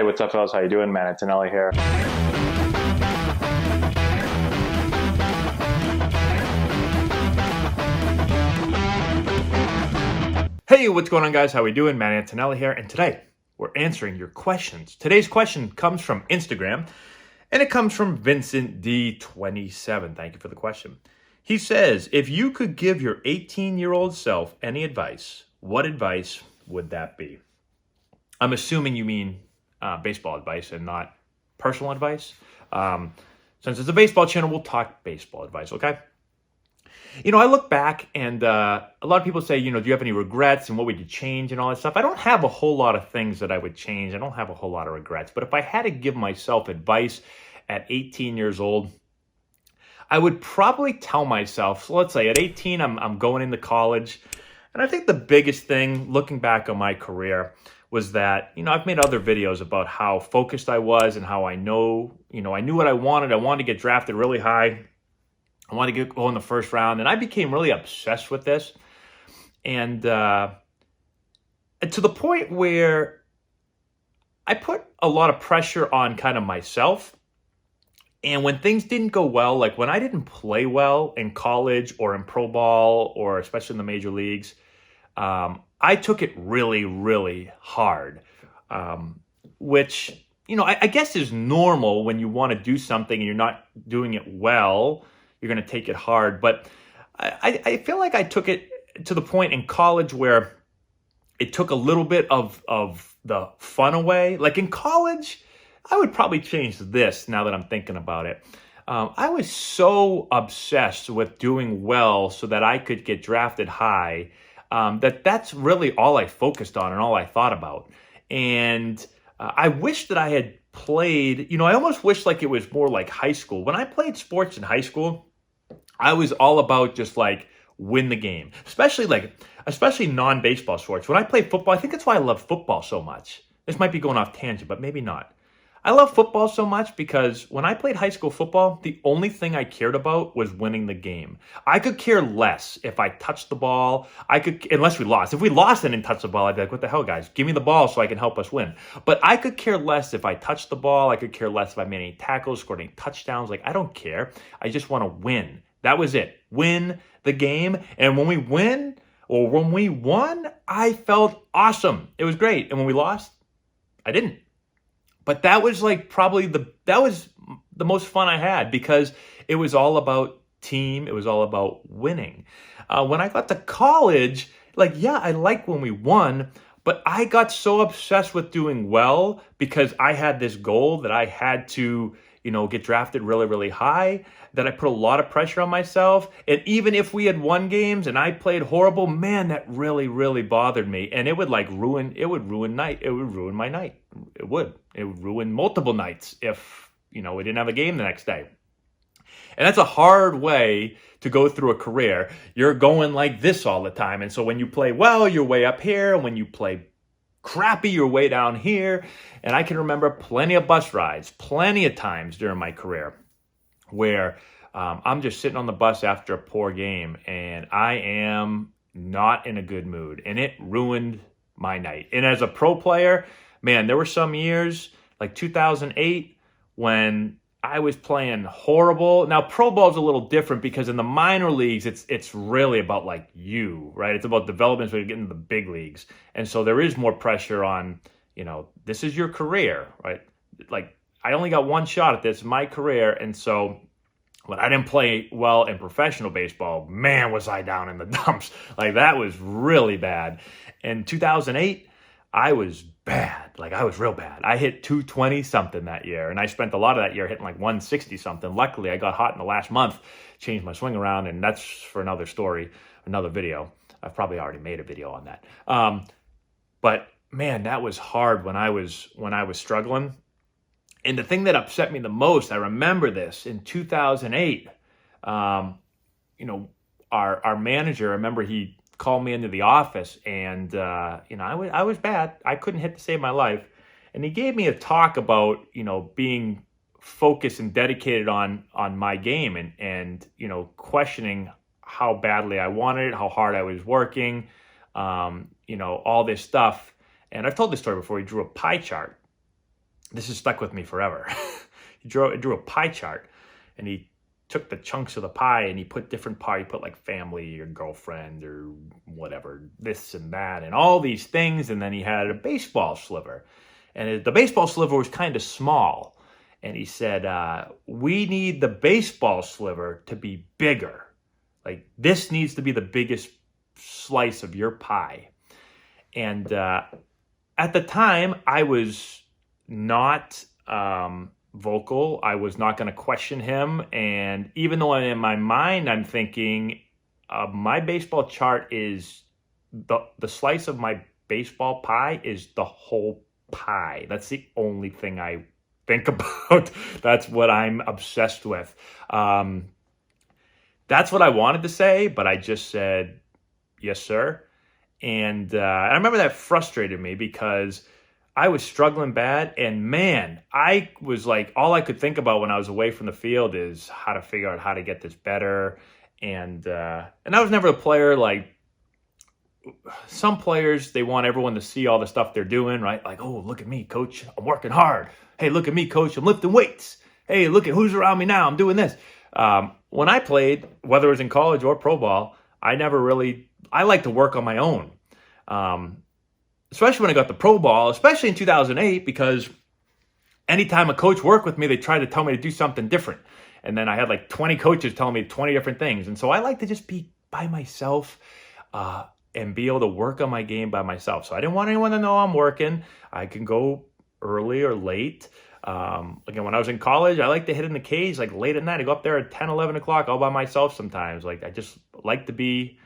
Hey, what's up, fellas? How you doing? Man, Antonelli here. Hey, what's going on, guys? How we doing? Man, Antonelli here, and today we're answering your questions. Today's question comes from Instagram, and it comes from Vincent D27. Thank you for the question. He says, if you could give your 18-year-old self any advice, what advice would that be? I'm assuming you mean baseball advice and not personal advice. Since it's a baseball channel, we'll talk baseball advice, okay? I look back and a lot of people say, do you have any regrets and what would you change and all that stuff? I don't have a whole lot of things that I would change. I don't have a whole lot of regrets. But if I had to give myself advice at 18 years old, I would probably tell myself, so let's say at 18, I'm going into college. And I think the biggest thing, looking back on my career, was that, I've made other videos about how focused I was and how I knew what I wanted. I wanted to get drafted really high. I wanted to go in the first round, and I became really obsessed with this. And to the point where I put a lot of pressure on kind of myself. And when things didn't go well, like when I didn't play well in college or in pro ball or especially in the major leagues, I took it really, really hard, which, I guess is normal when you want to do something and you're not doing it well. You're going to take it hard. But I feel like I took it to the point in college where it took a little bit of the fun away. Like in college, I would probably change this now that I'm thinking about it. I was so obsessed with doing well so that I could get drafted high that's really all I focused on and all I thought about. And I wish that I had played, I almost wish like it was more like high school. When I played sports in high school, I was all about just like win the game, especially non-baseball sports. When I played football, I think that's why I love football so much. This might be going off tangent, but maybe not. I love football so much because when I played high school football, the only thing I cared about was winning the game. I could care less if I touched the ball. Unless we lost. If we lost and didn't touch the ball, I'd be like, what the hell, guys? Give me the ball so I can help us win. But I could care less if I touched the ball. I could care less if I made any tackles, scored any touchdowns. Like, I don't care. I just want to win. That was it. Win the game. And when we won, I felt awesome. It was great. And when we lost, I didn't. But that was like that was the most fun I had because it was all about team. It was all about winning. When I got to college, I liked when we won, but I got so obsessed with doing well because I had this goal that I had to, get drafted really, really high, that I put a lot of pressure on myself. And even if we had won games and I played horrible, man, that really, really bothered me. And it would ruin my night. It would ruin multiple nights if, we didn't have a game the next day. And that's a hard way to go through a career. You're going like this all the time. And so when you play well, you're way up here. And when you play crappy, you're way down here. And I can remember plenty of bus rides, plenty of times during my career where I'm just sitting on the bus after a poor game and I am not in a good mood. And it ruined my night. And as a pro player, man, there were some years like 2008 when I was playing horrible. Now, pro ball is a little different because in the minor leagues, it's really about right? It's about development so you get into the big leagues. And so there is more pressure on, this is your career, right? Like I only got one shot at this, my career. And so when I didn't play well in professional baseball, man, was I down in the dumps. Like that was really bad. In 2008, I was bad. Like I was real bad. I hit 220 something that year. And I spent a lot of that year hitting like 160 something. Luckily, I got hot in the last month, changed my swing around. And that's for another story, another video. I've probably already made a video on that. But man, that was hard when I was struggling. And the thing that upset me the most, I remember this in 2008, our manager, I remember he called me into the office and, I was bad. I couldn't hit to save my life. And he gave me a talk about, being focused and dedicated on my game and, questioning how badly I wanted it, how hard I was working, all this stuff. And I've told this story before. He drew a pie chart this has stuck with me forever. He drew a pie chart, and he took the chunks of the pie and he put different pie. He put like family or girlfriend or whatever, this and that, and all these things. And then he had a baseball sliver, and the baseball sliver was kind of small. And he said, we need the baseball sliver to be bigger. Like, this needs to be the biggest slice of your pie. And at the time, I was not vocal. I was not going to question him. And even though in my mind, I'm thinking, my baseball chart is the slice of my baseball pie is the whole pie. That's the only thing I think about. That's what I'm obsessed with. That's what I wanted to say, but I just said, yes, sir. And I remember that frustrated me because I was struggling bad. And man, I was like, all I could think about when I was away from the field is how to figure out how to get this better. And I was never a player like some players. They want everyone to see all the stuff they're doing, right? Like, oh, look at me, coach, I'm working hard. Hey, look at me, coach, I'm lifting weights. Hey, look at who's around me now, I'm doing this. When I played, whether it was in college or pro ball, I like to work on my own. Especially when I got the pro ball, especially in 2008, because anytime a coach worked with me, they tried to tell me to do something different. And then I had like 20 coaches telling me 20 different things. And so I like to just be by myself and be able to work on my game by myself. So I didn't want anyone to know I'm working. I can go early or late. Again, when I was in college, I like to hit in the cage like late at night. I go up there at 10, 11 o'clock all by myself sometimes. Like, I just like to be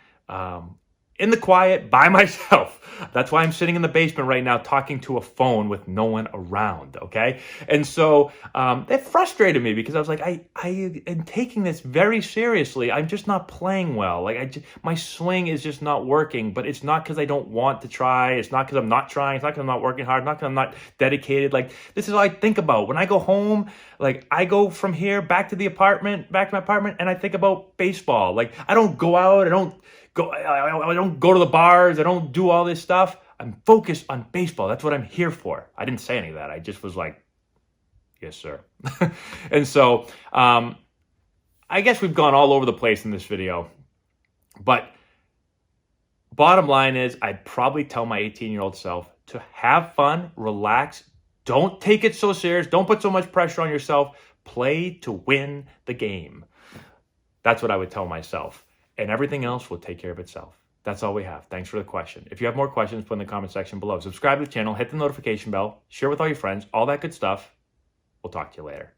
in the quiet by myself. That's why I'm sitting in the basement right now talking to a phone with no one around, okay? And so that frustrated me because I was like, I am taking this very seriously. I'm just not playing well. Like, my swing is just not working, but it's not because I don't want to try. It's not because I'm not trying. It's not because I'm not working hard. It's not because I'm not dedicated. Like, this is all I think about. When I go home, like, I go from here back to my apartment, and I think about baseball. Like, I don't go out. I don't go to the bars. I don't do all this stuff. I'm focused on baseball. That's what I'm here for. I didn't say any of that. I just was like, yes, sir. And so I guess we've gone all over the place in this video. But bottom line is, I'd probably tell my 18-year-old self to have fun, relax. Don't take it so serious. Don't put so much pressure on yourself. Play to win the game. That's what I would tell myself. And everything else will take care of itself. That's all we have. Thanks for the question. If you have more questions, put in the comment section below. Subscribe to the channel, hit the notification bell, share with all your friends, all that good stuff. We'll talk to you later.